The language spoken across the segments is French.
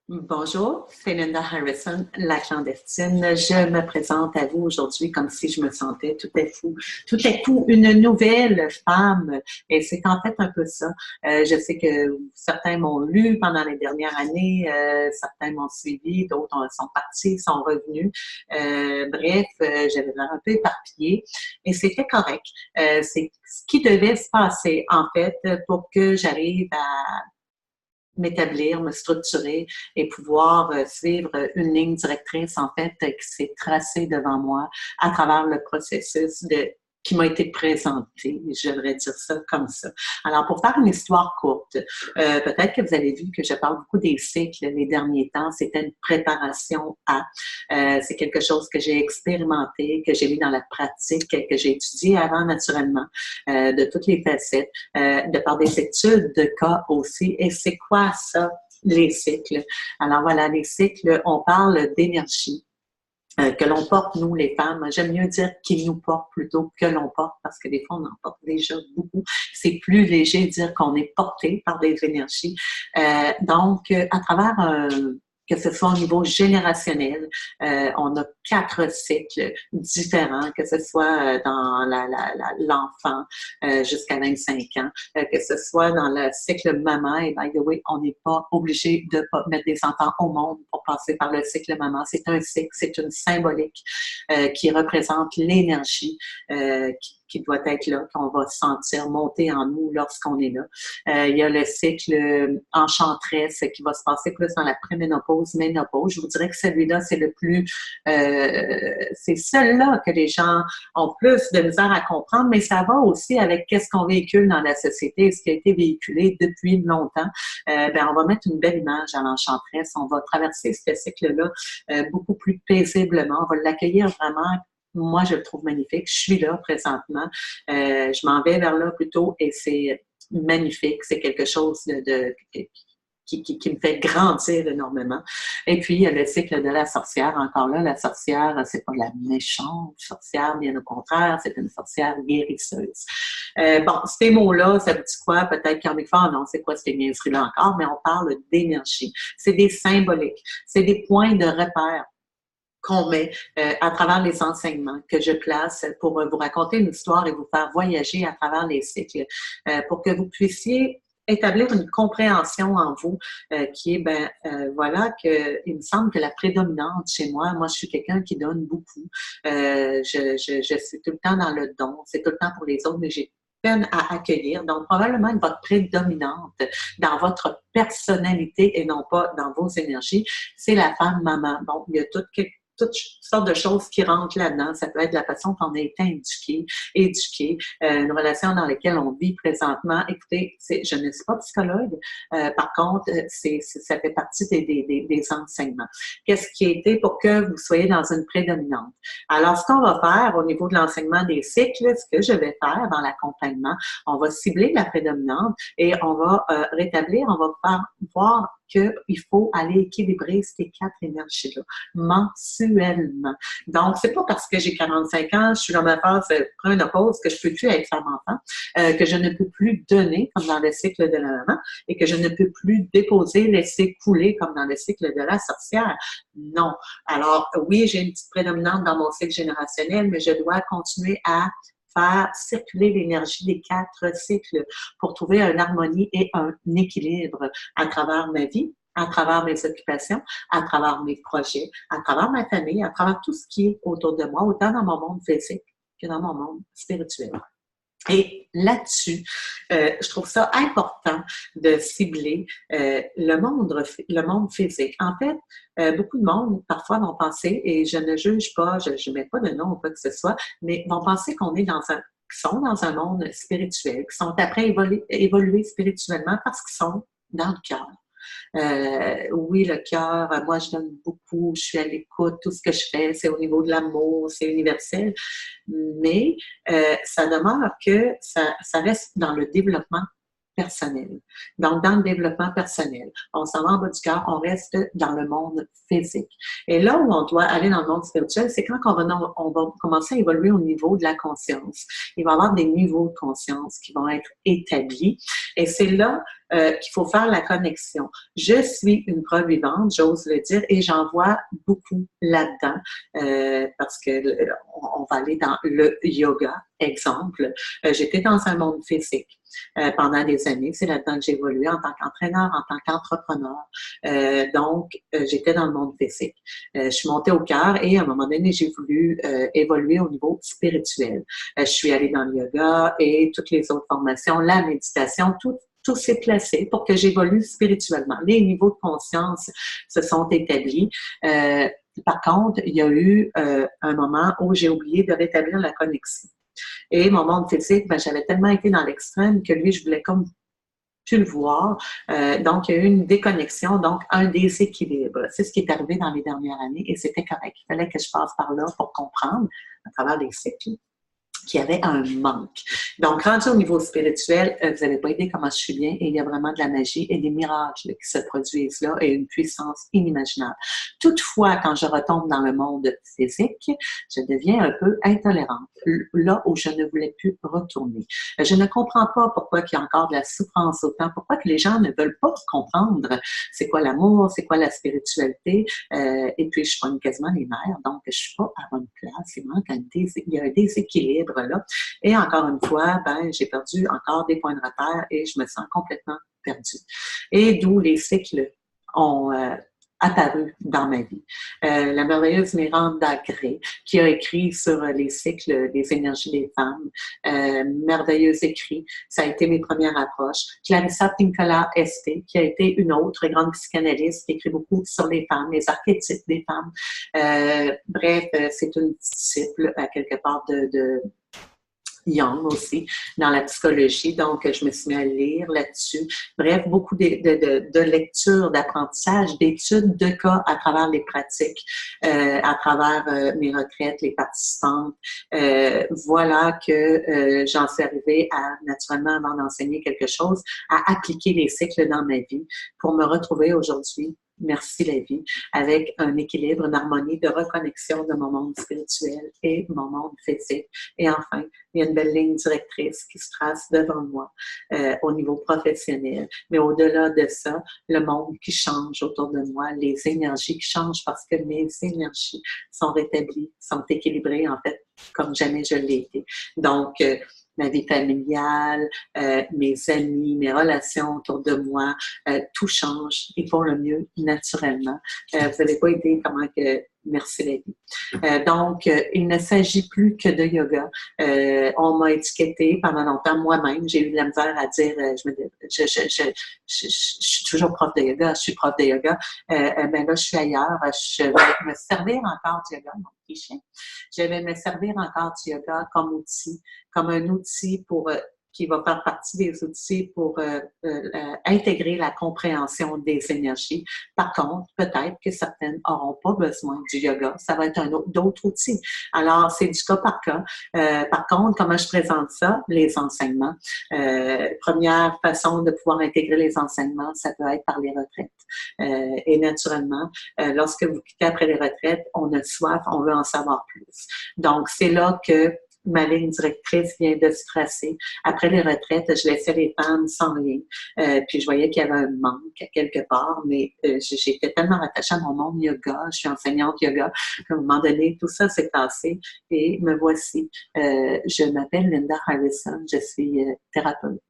Bonjour, c'est Linda Harrison, la clandestine. Je me présente à vous aujourd'hui comme si je me sentais tout à coup une nouvelle femme. Et c'est en fait un peu ça. Je sais que certains m'ont lu pendant les dernières années, certains m'ont suivi, d'autres sont partis, sont revenus. Bref, j'avais l'air un peu éparpillée et c'était correct. C'est ce qui devait se passer en fait pour que j'arrive à m'établir, me structurer et pouvoir suivre une ligne directrice, en fait, qui s'est tracée devant moi à travers le processus qui m'a été présenté, j'aimerais dire ça comme ça. Alors, pour faire une histoire courte, peut-être que vous avez vu que je parle beaucoup des cycles les derniers temps. C'était une préparation à. C'est quelque chose que j'ai expérimenté, que j'ai mis dans la pratique, que j'ai étudié avant naturellement, de toutes les facettes, de par des études de cas aussi. Et c'est quoi ça, les cycles? Alors voilà, les cycles, on parle d'énergie que l'on porte, nous, les femmes. J'aime mieux dire qu'ils nous portent plutôt que l'on porte, parce que des fois, on en porte déjà beaucoup. C'est plus léger de dire qu'on est porté par des énergies. Donc, à travers que ce soit au niveau générationnel, on a 4 cycles différents, que ce soit dans l'enfant jusqu'à 25 ans, que ce soit dans le cycle maman, et by the way, on n'est pas obligé de mettre des enfants au monde pour passer par le cycle maman. C'est un cycle, c'est une symbolique qui représente l'énergie qui doit être là, qu'on va sentir monter en nous lorsqu'on est là. Il y a le cycle enchanteresse qui va se passer plus dans la préménopause, ménopause. Je vous dirais que celui-là, c'est le plus... c'est celui-là que les gens ont plus de misère à comprendre, mais ça va aussi avec qu'est-ce qu'on véhicule dans la société, ce qui a été véhiculé depuis longtemps. On va mettre une belle image à l'enchanteresse. On va traverser ce cycle-là beaucoup plus paisiblement. On va l'accueillir vraiment. Moi, je le trouve magnifique. Je suis là présentement. Je m'en vais vers là plutôt et c'est magnifique. C'est quelque chose qui me fait grandir énormément. Et puis, il y a le cycle de la sorcière. Encore là, la sorcière, c'est pas la méchante sorcière, bien au contraire, c'est une sorcière guérisseuse. Ces mots-là, ça vous dit quoi? Peut-être qu'en fois, non, c'est quoi ces niaiseries-là encore? Mais on parle d'énergie. C'est des symboliques. C'est des points de repère qu'on met à travers les enseignements que je place pour vous raconter une histoire et vous faire voyager à travers les cycles pour que vous puissiez établir une compréhension en vous qui est, voilà, que il me semble que la prédominante chez moi, je suis quelqu'un qui donne beaucoup. Je suis tout le temps dans le don, c'est tout le temps pour les autres, mais j'ai peine à accueillir. Donc, probablement votre prédominante dans votre personnalité et non pas dans vos énergies, c'est la femme maman. Bon, il y a toutes sortes de choses qui rentrent là-dedans. Ça peut être la façon qu'on a été éduqué, une relation dans laquelle on vit présentement. Écoutez, je ne suis pas psychologue. Par contre, ça fait partie des enseignements. Qu'est-ce qui a été pour que vous soyez dans une prédominante? Alors, ce qu'on va faire au niveau de l'enseignement des cycles, ce que je vais faire dans l'accompagnement, on va cibler la prédominante et on va rétablir, on va faire voir qu'il faut aller équilibrer ces 4 énergies-là mensuellement. Donc, c'est pas parce que j'ai 45 ans, je suis dans ma phase prénopause que je peux plus être femme-enfant, que je ne peux plus donner comme dans le cycle de la maman et que je ne peux plus déposer, laisser couler comme dans le cycle de la sorcière. Non. Alors, oui, j'ai une petite prédominante dans mon cycle générationnel, mais je dois continuer à faire circuler l'énergie des 4 cycles pour trouver une harmonie et un équilibre à travers ma vie, à travers mes occupations, à travers mes projets, à travers ma famille, à travers tout ce qui est autour de moi, autant dans mon monde physique que dans mon monde spirituel. Et là-dessus, je trouve ça important de cibler le monde physique. En fait, beaucoup de monde, parfois, vont penser, et je ne juge pas, je ne mets pas de nom ou quoi que ce soit, mais vont penser qu'on est qui sont dans un monde spirituel, qui sont après évoluer spirituellement parce qu'ils sont dans le cœur. Oui, le cœur, moi, je donne beaucoup, je suis à l'écoute, tout ce que je fais, c'est au niveau de l'amour, c'est universel, mais ça demeure que ça reste dans le développement personnel. Donc, dans le développement personnel, on s'en va en bas du cœur, on reste dans le monde physique. Et là où on doit aller dans le monde spirituel, c'est quand on va commencer à évoluer au niveau de la conscience. Il va y avoir des niveaux de conscience qui vont être établis. Et c'est là qu'il faut faire la connexion. Je suis une preuve vivante, j'ose le dire, et j'en vois beaucoup là-dedans, parce que on va aller dans le yoga, exemple. J'étais dans un monde physique pendant des années. C'est là-dedans que j'ai évolué en tant qu'entraîneur, en tant qu'entrepreneur. Donc, j'étais dans le monde physique. Je suis montée au cœur et à un moment donné, j'ai voulu évoluer au niveau spirituel. Je suis allée dans le yoga et toutes les autres formations, la méditation, tout s'est placé pour que j'évolue spirituellement. Les niveaux de conscience se sont établis. Par contre, il y a eu un moment où j'ai oublié de rétablir la connexion. Et mon monde physique, ben, j'avais tellement été dans l'extrême que lui, je voulais comme plus le voir. Donc, il y a eu une déconnexion, donc un déséquilibre. C'est ce qui est arrivé dans les dernières années et c'était correct. Il fallait que je passe par là pour comprendre, à travers les cycles, qu'il y avait un manque. Donc, rendu au niveau spirituel, vous n'avez pas idée comment je suis bien et il y a vraiment de la magie et des miracles qui se produisent là et une puissance inimaginable. Toutefois, quand je retombe dans le monde physique, je deviens un peu intolérante, là où je ne voulais plus retourner. Je ne comprends pas pourquoi il y a encore de la souffrance autant, pourquoi que les gens ne veulent pas comprendre c'est quoi l'amour, c'est quoi la spiritualité, et puis je pogne quasiment les nerfs, donc je suis pas à bonne place, il y a un déséquilibre là. Et encore une fois, ben, j'ai perdu encore des points de repère et je me sens complètement perdue. Et d'où les cycles ont apparu dans ma vie. La merveilleuse Miranda Gray, qui a écrit sur les cycles des énergies des femmes, merveilleux écrit, ça a été mes premières approches. Clarissa Pinkola Esté, qui a été une autre grande psychanalyste, qui écrit beaucoup sur les femmes, les archétypes des femmes. Bref, c'est une disciple à quelque part de Young aussi, dans la psychologie. Donc, je me suis mis à lire là-dessus. Bref, beaucoup de lectures, d'apprentissage, d'études de cas à travers les pratiques, à travers mes retraites, les participantes. Voilà que j'en suis arrivée à, naturellement, avant d'enseigner quelque chose, à appliquer les cycles dans ma vie pour me retrouver aujourd'hui, merci la vie, avec un équilibre, une harmonie de reconnexion de mon monde spirituel et mon monde physique. Et enfin, il y a une belle ligne directrice qui se trace devant moi au niveau professionnel. Mais au-delà de ça, le monde qui change autour de moi, les énergies qui changent parce que mes énergies sont rétablies, sont équilibrées, en fait, comme jamais je l'ai été. Donc, ma vie familiale, mes amis, mes relations autour de moi, tout change et pour le mieux naturellement. Vous n'avez pas idée comment que merci la vie. Donc, il ne s'agit plus que de yoga. On m'a étiqueté pendant longtemps moi-même. J'ai eu de la misère à dire, je suis toujours prof de yoga, je suis prof de yoga. Ben là, je suis ailleurs. Je vais me servir encore du yoga, mon petit chien. Je vais me servir encore du yoga comme outil, comme un outil pour qui va faire partie des outils pour intégrer la compréhension des énergies. Par contre, peut-être que certaines n'auront pas besoin du yoga. Ça va être d'autres outils. Alors, c'est du cas par cas. Par contre, comment je présente ça? Les enseignements. Première façon de pouvoir intégrer les enseignements, ça peut être par les retraites. Et naturellement, lorsque vous quittez après les retraites, on a soif, on veut en savoir plus. Donc, c'est là que ma ligne directrice vient de se tracer. Après les retraites, je laissais les femmes sans rien. Puis je voyais qu'il y avait un manque quelque part, mais j'étais tellement attachée à mon monde yoga. Je suis enseignante yoga. À un moment donné, tout ça s'est passé et me voici. Je m'appelle Linda Harrison. Je suis thérapeute.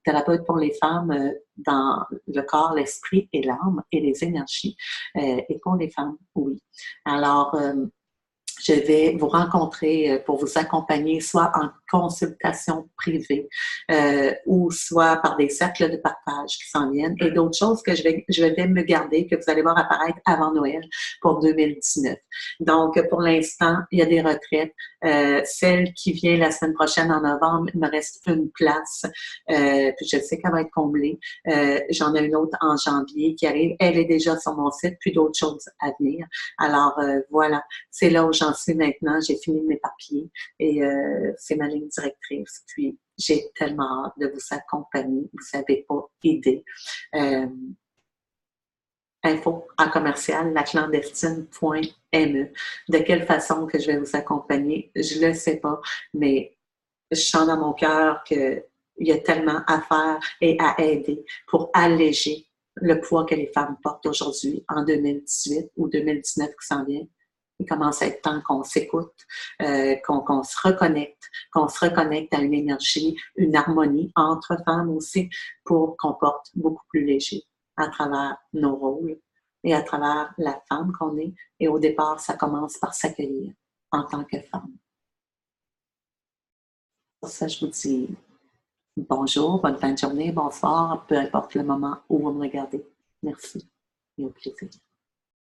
Thérapeute pour les femmes dans le corps, l'esprit et l'âme et les énergies. Et pour les femmes, oui. Alors, je vais vous rencontrer pour vous accompagner soit en consultation privée ou soit par des cercles de partage qui s'en viennent et d'autres choses que je vais me garder, que vous allez voir apparaître avant Noël pour 2019. Donc, pour l'instant, il y a des retraites. Celle qui vient la semaine prochaine en novembre, il me reste une place. Puis je sais qu'elle va être comblée. J'en ai une autre en janvier qui arrive. Elle est déjà sur mon site, puis d'autres choses à venir. Alors, voilà, c'est là où j'en suis maintenant. J'ai fini de m'éparpiller et c'est ma ligne directrice. Puis, j'ai tellement hâte de vous accompagner. Vous n'avez pas idée. Info en commercial, laclandestine.me. De quelle façon que je vais vous accompagner, je ne le sais pas, mais je sens dans mon cœur que Il y a tellement à faire et à aider pour alléger le poids que les femmes portent aujourd'hui en 2018 ou 2019 qui s'en vient. Il commence à être temps qu'on s'écoute, qu'on se reconnecte à une énergie, une harmonie entre femmes aussi pour qu'on porte beaucoup plus léger à travers nos rôles et à travers la femme qu'on est. Et au départ, ça commence par s'accueillir en tant que femme. Pour ça, je vous dis bonjour, bonne fin de journée, bonsoir, peu importe le moment où vous me regardez. Merci et au plaisir.